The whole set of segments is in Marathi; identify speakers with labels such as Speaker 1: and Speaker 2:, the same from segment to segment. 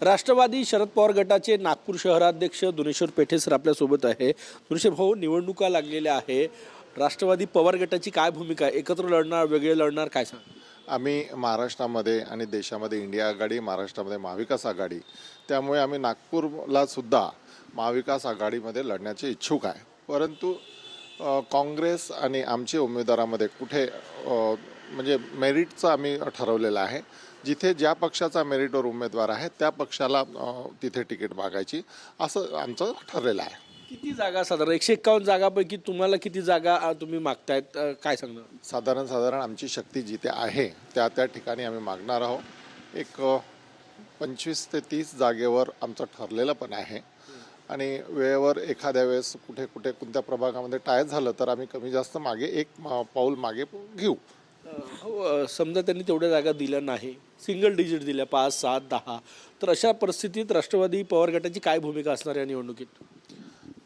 Speaker 1: राष्ट्रवादी शरद पवार गटाचे नागपूर शहराध्यक्ष दुनेश्वर पेठे सर आपल्यासोबत आहे। दुनेश्वर भाऊ, निवडणुका लागलेल्या आहे, राष्ट्रवादी पवार गटाची काय भूमिका आहे? एकत्र लढणार, वेगळे लढणार, काय सांग?
Speaker 2: आम्ही महाराष्ट्रामध्ये आणि देशामध्ये इंडिया आघाडी, महाराष्ट्रामध्ये महाविकास आघाडी, त्यामुळे आम्ही नागपूरला सुद्धा महाविकास आघाडीमध्ये लढण्याचे इच्छुक आहे। परंतु काँग्रेस आणि आमच्या उमेदवारामध्ये कुठे म्हणजे मेरिटचं आम्ही ठरवलेलं आहे, जिथे ज्या पक्षाचा मेरिटवर उमेदवार आहे त्या पक्षाला तिथे तिकीट मागायची असं आमचं ठरलेलं आहे।
Speaker 1: किती जागा साधारण 151 जागापैकी तुम्हाला किती जागा तुम्ही मागतायत, काय सांगणार?
Speaker 2: साधारण आमची शक्ती जिथे आहे त्या ठिकाणी आम्ही मागणार आहोत। एक 25 ते 30 जागेवर आमचं ठरलेलं पण आहे आणि वेळेवर एखाद्या वेळेस कुठे कोणत्या प्रभागामध्ये टाय झालं तर आम्ही कमी जास्त मागे एक पाऊल मागे घेऊ।
Speaker 1: समजा त्यांनी तेवढ्या जागा दिल्या नाही, सिंगल डिजिट दिल्या 5, 7, 10, तर अशा परिस्थितीत राष्ट्रवादी पवार गटाची काय भूमिका असणार या निवडणुकीत?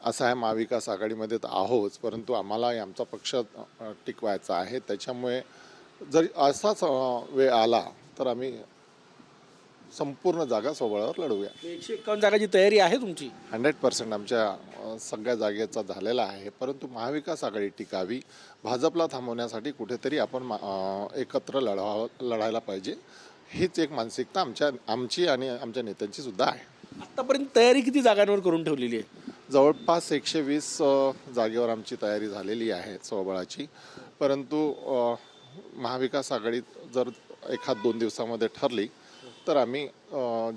Speaker 2: असं आहे, महाविकास आघाडीमध्ये तर आहोत, परंतु आम्हाला आमचा पक्ष टिकवायचा आहे। त्याच्यामुळे जर असाच वेळ आला तर आम्ही संपूर्ण जागा स्वबळावर लढवूया।
Speaker 1: 151 जागाची तयारी आहे तुमची?
Speaker 2: 100% आमच्या सगळ्या जागेचा झालेला आहे, परंतु महाविकास आघाडी टिकावी, भाजपला थांबवण्यासाठी कुठेतरी आपण एकत्र लढायला पाहिजे, हीच एक मानसिकता आमची आणि आमच्या नेत्यांची सुद्धा आहे।
Speaker 1: आतापर्यंत तयारी किती जागांवर करून ठेवलेली आहे?
Speaker 2: जवळपास 120 जागेवर आमची तयारी झालेली आहे स्वबळाची, परंतु महाविकास आघाडीत जर 1-2 दिवसामध्ये ठरली तर आम्ही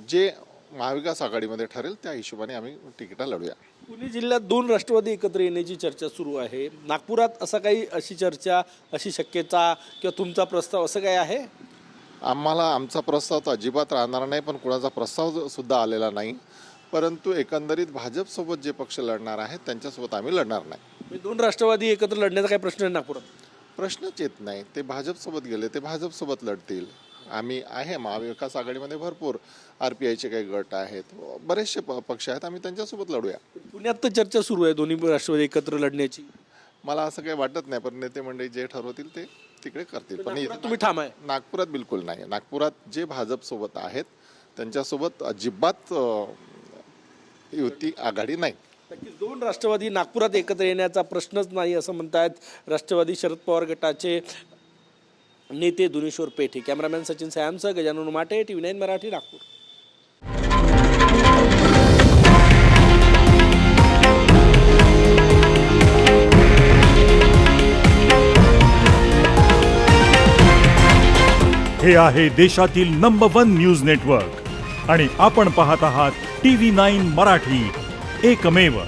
Speaker 2: जे महाविकास आघाडीमध्ये ठरेल त्या हिशोबाने आम्ही तिकिटा लढूया।
Speaker 1: पुणे जिल्ह्यात 2 राष्ट्रवादी एकत्र येण्याची चर्चा सुरू आहे, नागपुरात असं काही अशी चर्चा, अशी शक्यता किंवा तुमचा प्रस्ताव असं काय आहे?
Speaker 2: आमचा प्रस्ताव तर अजिबात राहणार नाही, पण कुणाचा प्रस्ताव सुद्धा आलेला नाही, परंतु एकंदरीत भाजपसोबत जे पक्ष लढणार आहेत त्यांच्यासोबत आम्ही लढणार नाही।
Speaker 1: 2 राष्ट्रवादी एकत्र लढण्याचा काही प्रश्न आहे नागपुरात?
Speaker 2: प्रश्नच येत नाही, ते भाजपसोबत गेले, ते भाजपसोबत लढतील। आम्ही आहे महाविकास आघाडीमध्ये भरपूर RPIचे काही गट आहेत, बरेचसे पक्ष आहेत, आम्ही त्यांच्यासोबत लढूया।
Speaker 1: पुण्यात तर चर्चा सुरू आहे दोन्ही राष्ट्रवादी एकत्र लढण्याची।
Speaker 2: मला असं काही वाटत नाही, पण नेते मंडळी जे ठरवतील ते तिकडे करतील, पण
Speaker 1: तुम्ही ठाम आहे?
Speaker 2: नागपुरात बिलकुल नाही। नागपुरात जे भाजपसोबत आहेत त्यांच्यासोबत अजिबात युती आघाडी नाही।
Speaker 1: 2 राष्ट्रवादी नागपुरात एकत्र येण्याचा प्रश्नच नाही असं म्हणतायत राष्ट्रवादी शरद पवार गटाचे नेते दुनेश्वर पेठे। कॅमेरामॅन सचिन सॅमसह गजानन माटे, TV9 मराठी, नागपूर।
Speaker 3: हे आहे देशातील नंबर 1 न्यूज नेटवर्क आणि आपण पाहत आहात TV9 मराठी, एकमेव।